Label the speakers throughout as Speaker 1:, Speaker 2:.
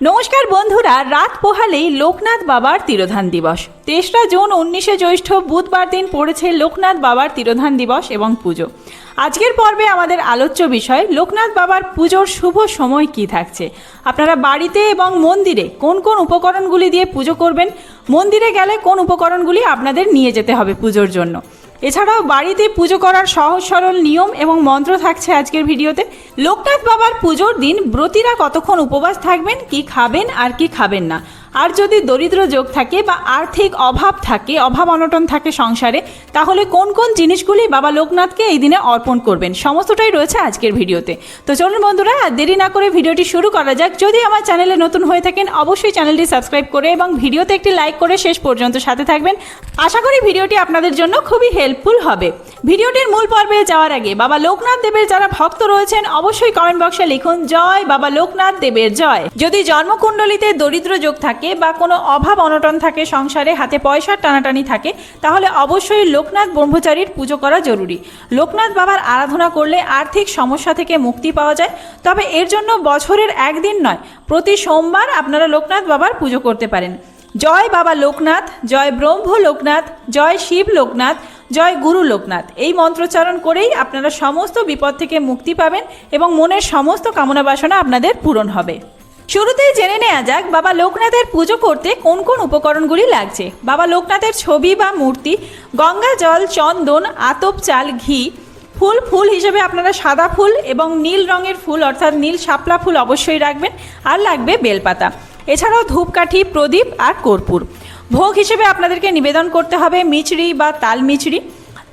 Speaker 1: নমস্কার বন্ধুরা, রাত পোহালেই লোকনাথ বাবার তিরোধান দিবস। ৩রা জুন ১৯শে জ্যৈষ্ঠ বুধবার দিন পড়েছে লোকনাথ বাবার তিরোধান দিবস এবং পুজো। আজকের পর্বে আমাদের আলোচ্য বিষয় লোকনাথ বাবার পুজোর শুভ সময় কি থাকছে। আপনারা বাড়িতে এবং মন্দিরে কোন কোন উপকরণগুলি দিয়ে পুজো করবেন, মন্দিরে গেলে কোন উপকরণগুলি আপনাদের নিয়ে যেতে হবে পুজোর জন্য। এছাড়াও বাড়িতে পুজো করার সহজ সরল নিয়ম এবং মন্ত্র থাকছে আজকের ভিডিওতে। লোকনাথ বাবার পুজোর দিন ব্রতীরা কতক্ষণ উপবাস থাকবেন, কি খাবেন আর কি খাবেন না, আর যদি দরিদ্র যোগ থাকে বা আর্থিক অভাব থাকে, অভাব অনটন থাকে সংসারে, তাহলে কোন কোন জিনিসগুলি বাবা লোকনাথকে এই দিনে অর্পণ করবেন, সমস্তটাই রয়েছে আজকের ভিডিওতে। তো চলুন বন্ধুরা, দেরি না করে ভিডিওটি শুরু করা যাক। যদি আমার চ্যানেলে নতুন হয়ে থাকেন অবশ্যই চ্যানেলটি সাবস্ক্রাইব করে এবং ভিডিওতে একটি লাইক করে শেষ পর্যন্ত সাথে থাকবেন। আশা করি ভিডিওটি আপনাদের জন্য খুবই হেল্পফুল হবে। ভিডিওটির মূল পর্বে যাওয়ার আগে বাবা লোকনাথ দেবের যারা ভক্ত রয়েছেন অবশ্যই কমেন্ট বক্সে লিখুন জয় বাবা লোকনাথ দেবের জয়। যদি জন্মকুণ্ডলিতে দরিদ্র যোগ থাকে বা কোনো অভাব অনটন থাকে সংসারে, হাতে পয়সার টানাটানি থাকে, তাহলে অবশ্যই লোকনাথ ব্রহ্মচারীর পুজো করা জরুরি। লোকনাথ বাবার আরাধনা করলে আর্থিক সমস্যা থেকে মুক্তি পাওয়া যায়। তবে এর জন্য বছরের একদিন নয়, প্রতি সোমবার আপনারা লোকনাথ বাবার পুজো করতে পারেন। জয় বাবা লোকনাথ, জয় ব্রহ্ম লোকনাথ, জয় শিব লোকনাথ, জয় গুরু লোকনাথ, এই মন্ত্রোচ্চারণ করেই আপনারা সমস্ত বিপদ থেকে মুক্তি পাবেন এবং মনের সমস্ত কামনা বাসনা আপনাদের পূরণ হবে। শুরুতেই জেনে নেওয়া যাক বাবা লোকনাথের পুজো করতে কোন কোন উপকরণগুলি লাগছে। বাবা লোকনাথের ছবি বা মূর্তি, গঙ্গা জল, চন্দন, আতপ চাল, ঘি, ফুল হিসেবে আপনারা সাদা ফুল এবং নীল রঙের ফুল অর্থাৎ নীল শাপলা ফুল অবশ্যই রাখবেন, আর লাগবে বেলপাতা। এছাড়াও ধূপকাঠি, প্রদীপ আর কর্পূর। ভোগ হিসেবে আপনাদেরকে নিবেদন করতে হবে মিচড়ি বা তাল মিচড়ি।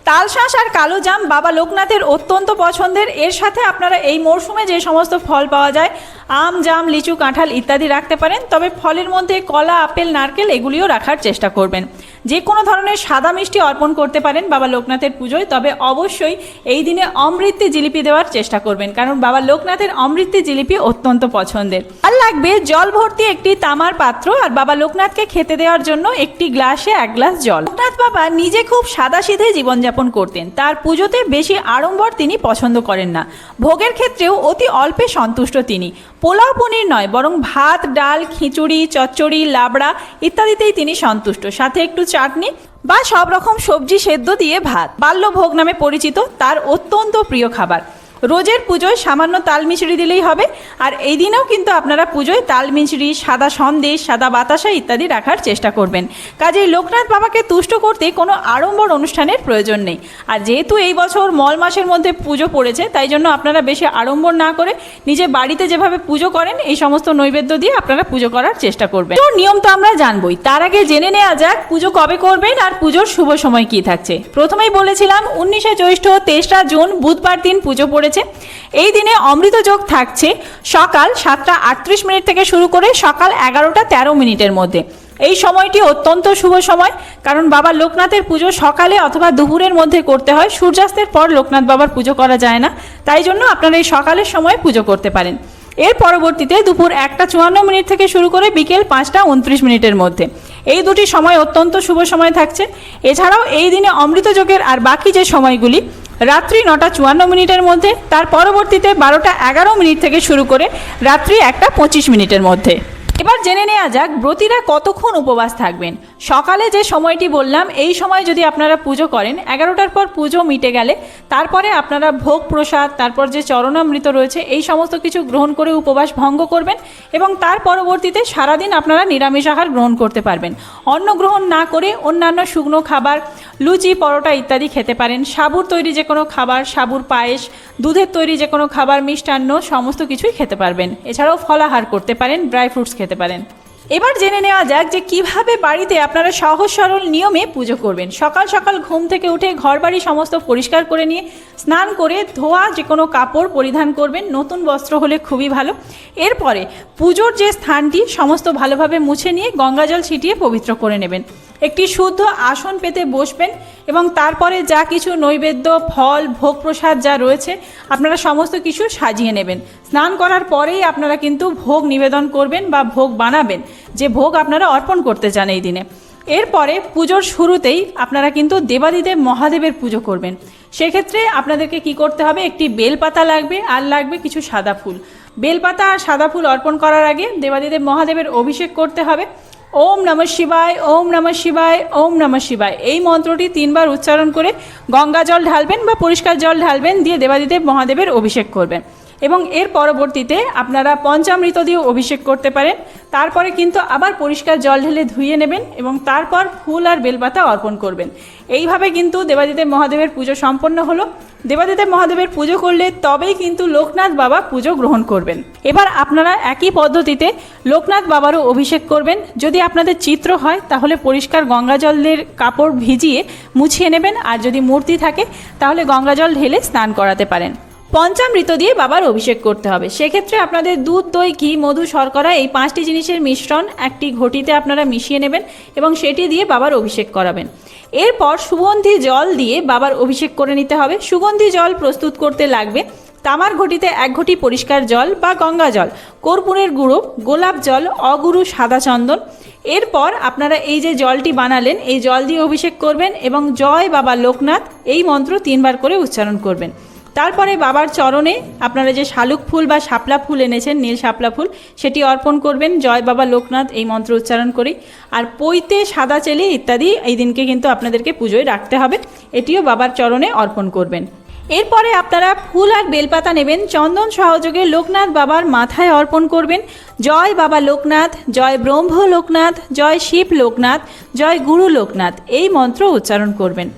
Speaker 1: তালশাঁস আর কালো জাম বাবা লোকনাথের অত্যন্ত পছন্দের। এর সাথে আপনারা এই মরশুমে যে সমস্ত ফল পাওয়া যায়, আম, জাম, লিচু, কাঁঠাল ইত্যাদি রাখতে পারেন। তবে ফলের মধ্যে কলা, আপেল, নারকেল এগুলিও রাখার চেষ্টা করবেন। যে কোনো ধরনের সাদা মিষ্টি অর্পণ করতে পারেন বাবা লোকনাথের পুজোয়। তবে অবশ্যই এই দিনে অমৃতি জিলিপি দেওয়ার চেষ্টা করবেন, কারণ বাবা লোকনাথের অমৃতি জিলিপি অত্যন্ত পছন্দের। আর লাগবে জল ভর্তি একটি তামার পাত্র, আর বাবা লোকনাথকে খেতে দেওয়ার জন্য একটি গ্লাসে 1 গ্লাস জল। লোকনাথ বাবা নিজে খুব সাদাসিধে জীবনযাপন করতেন। তার পুজোতে বেশি আড়ম্বর তিনি পছন্দ করেন না। ভোগের ক্ষেত্রেও অতি অল্পে সন্তুষ্ট তিনি। পোলাও পনির নয়, বরং ভাত, ডাল, খিচুড়ি, চচ্চড়ি, লাবড়া ইত্যাদিতেই তিনি সন্তুষ্ট। সাথে একটু চাটনি বা সব রকম সবজি সেদ্ধ দিয়ে ভাত, বাল্যভোগ নামে পরিচিত, তার অত্যন্ত প্রিয় খাবার। রোজের পুজোয় সামান্য তাল মিচড়ি দিলেই হবে। আর এই দিনেও কিন্তু আপনারা পুজোয় তাল মিচড়ি, সাদা সন্দেশ, সাদা বাতাসা ইত্যাদি রাখার চেষ্টা করবেন। কাজেই লোকনাথ বাবাকে তুষ্ট করতে কোনো আড়ম্বর অনুষ্ঠানের প্রয়োজন নেই। আর যেহেতু এই বছর মল মাসের মধ্যে পুজো পড়েছে, তাই জন্য আপনারা বেশি আড়ম্বর না করে নিজে বাড়িতে যেভাবে পুজো করেন এই সমস্ত নৈবেদ্য দিয়ে আপনারা পুজো করার চেষ্টা করবেন। তো নিয়ম তো আমরা জানবই, তার আগে জেনে নেওয়া যাক পুজো কবে করবেন আর পুজোর শুভ সময় কি থাকছে। প্রথমেই বলেছিলাম 19শে জ্যৈষ্ঠ 23রা জুন বুধবার দিন পুজো পড়েছে। এই দিনে অমৃত যোগ থাকছে সকাল 7:38 থেকে শুরু করে সকাল 11:13 মধ্যে। এই সময়টি অত্যন্ত শুভ সময়, কারণ বাবা লোকনাথের পুজো সকালে অথবা দুপুরের মধ্যে করতে হয়। সূর্যাস্তের পর লোকনাথ বাবার পুজো করা যায় না, তাই জন্য আপনারা এই সকালের সময় পুজো করতে পারেন। এর পরবর্তীতে দুপুর 1:54 থেকে শুরু করে বিকেল 5:29 মধ্যে এই দুটি সময় অত্যন্ত শুভ সময় থাকছে। এছাড়াও এই দিনে অমৃত যোগের আর বাকি যে সময়গুলি রাত্রি 9:54 মধ্যে, তার পরবর্তীতে 12:11 থেকে শুরু করে রাত্রি 1:25 মধ্যে। এবার জেনে নেওয়া যাক ব্রতীরা কতক্ষণ উপবাস থাকবেন। সকালে যে সময়টি বললাম, এই সময় যদি আপনারা পুজো করেন, 11টার পর পুজো মিটে গেলে তারপরে আপনারা ভোগ প্রসাদ, তারপর যে চরণামৃত রয়েছে এই সমস্ত কিছু গ্রহণ করে উপবাস ভঙ্গ করবেন এবং তার পরবর্তীতে সারাদিন আপনারা নিরামিষ আহার গ্রহণ করতে পারবেন। অন্ন গ্রহণ না করে অন্যান্য শুকনো খাবার, লুচি, পরোটা ইত্যাদি খেতে পারেন। সাবুর তৈরি যে কোনো খাবার, সাবুর পায়েস, দুধের তৈরি যে কোনো খাবার, মিষ্টান্ন সমস্ত কিছুই খেতে পারবেন। এছাড়াও ফলাহার করতে পারেন, ড্রাই ফ্রুটস খেতে পারেন। এবার জেনে নেওয়া যাক যে কিভাবে বাড়িতে আপনারা সহজ সরল নিয়মে পুজো করবেন। সকাল সকাল ঘুম থেকে উঠে ঘরবাড়ি সমস্ত পরিষ্কার করে নিয়ে স্নান করে ধোয়া যে কোনো কাপড় পরিধান করবেন, নতুন বস্ত্র হলে খুবই ভালো। এরপরে পুজোর যে স্থানটি সমস্ত ভালোভাবে মুছে নিয়ে গঙ্গাজল ছিটিয়ে পবিত্র করে নেবেন। একটি শুদ্ধ আসন পেতে বসবেন এবং তারপরে যা কিছু নৈবেদ্য, ফল, ভোগ প্রসাদ যা রয়েছে আপনারা সমস্ত কিছু সাজিয়ে নেবেন। স্নান করার পরেই আপনারা কিন্তু ভোগ নিবেদন করবেন বা ভোগ বানাবেন, যে ভোগ আপনারা অর্পণ করতে চান এই দিনে। এরপরে পুজোর শুরুতেই আপনারা কিন্তু দেবাদিদেব মহাদেবের পুজো করবেন। সেক্ষেত্রে আপনাদেরকে কি করতে হবে, একটি বেলপাতা লাগবে আর লাগবে কিছু সাদা ফুল। বেলপাতা আর সাদা ফুল অর্পণ করার আগে দেবাদিদেব মহাদেবের অভিষেক করতে হবে। ওম নমঃ শিবায়, ওম নমঃ শিবায়, ওম নমঃ শিবায় এই মন্ত্রটি 3 বার উচ্চারণ করে গঙ্গা জল ঢালবেন বা পরিষ্কার জল ঢালবেন, দিয়ে দেবাদিদেব মহাদেবের অভিষেক করবেন। এবং এর পরবর্তীতে আপনারা পঞ্চামৃত দিয়ে অভিষেক করতে পারেন। তারপরে কিন্তু আবার পরিষ্কার জল ঢেলে ধুয়ে নেবেন এবং তারপর ফুল আর বেলপাতা অর্পণ করবেন। এইভাবে কিন্তু দেবাদিদেব মহাদেবের পুজো সম্পন্ন হলো। দেবাদিদেব মহাদেবের পুজো করলে তবেই কিন্তু লোকনাথ বাবা পুজো গ্রহণ করবেন। এবার আপনারা একই পদ্ধতিতে লোকনাথ বাবারও অভিষেক করবেন। যদি আপনাদের চিত্র হয় তাহলে পরিষ্কার গঙ্গা জলের কাপড় ভিজিয়ে মুছিয়ে নেবেন, আর যদি মূর্তি থাকে তাহলে গঙ্গা জল ঢেলে স্নান করাতে পারেন। পঞ্চামৃত দিয়ে বাবার অভিষেক করতে হবে। সেক্ষেত্রে আপনাদের দুধ, দই, ঘি, মধু, শর্করা এই 5টি জিনিসের মিশ্রণ একটি ঘটিতে আপনারা মিশিয়ে নেবেন এবং সেটি দিয়ে বাবার অভিষেক করাবেন। এরপর সুগন্ধি জল দিয়ে বাবার অভিষেক করে নিতে হবে। সুগন্ধি জল প্রস্তুত করতে লাগবে তামার ঘটিতে 1 ঘটি পরিষ্কার জল বা গঙ্গা জল, কর্পূরের গুঁড়ো, গোলাপ জল, অগুরু সাদা চন্দন। এরপর আপনারা এই যে জলটি বানালেন এই জল দিয়ে অভিষেক করবেন এবং জয় বাবা লোকনাথ এই মন্ত্র 3 বার করে উচ্চারণ করবেন। তারপরে বাবার চরণে আপনারা যে শালুক ফুল বা শাপলা ফুল এনেছেন, নীল শাপলা ফুল, সেটি অর্পণ করবেন জয় বাবা লোকনাথ এই মন্ত্র উচ্চারণ করে। আর পৈতে, সাদা চেলি ইত্যাদি এই দিনকে কিন্তু আপনাদেরকে পুজোয় রাখতে হবে, এটিও বাবার চরণে অর্পণ করবেন। এরপরে আপনারা ফুল আর বেলপাতা নেবেন, চন্দন সহযোগে লোকনাথ বাবার মাথায় অর্পণ করবেন। জয় বাবা লোকনাথ, জয় ব্রহ্ম লোকনাথ, জয় শিব লোকনাথ, জয় গুরু লোকনাথ এই মন্ত্র উচ্চারণ করবেন।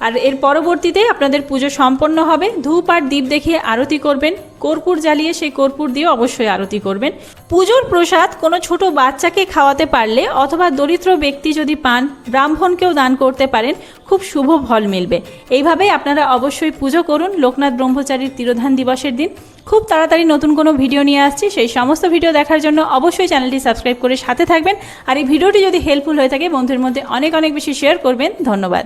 Speaker 1: আর এর পরবর্তীতে আপনাদের পুজো সম্পন্ন হবে। ধূপ আর দীপ দেখিয়ে আরতি করবেন, কর্পূর জ্বালিয়ে সেই কর্পূর দিয়ে অবশ্যই আরতি করবেন। পুজোর প্রসাদ কোনো ছোট বাচ্চাকে খাওয়াতে পারলে অথবা দরিদ্র ব্যক্তি যদি পান, ব্রাহ্মণকেও দান করতে পারেন, খুব শুভ ফল মিলবে। এইভাবেই আপনারা অবশ্যই পুজো করুন লোকনাথ ব্রহ্মচারীর তিরোধান দিবসের দিন। খুব তাড়াতাড়ি নতুন কোনো ভিডিও নিয়ে আসছি, সেই সমস্ত ভিডিও দেখার জন্য অবশ্যই চ্যানেলটি সাবস্ক্রাইব করে সাথে থাকবেন। আর এই ভিডিওটি যদি হেল্পফুল হয়ে থাকে বন্ধুদের মধ্যে অনেক বেশি শেয়ার করবেন। ধন্যবাদ।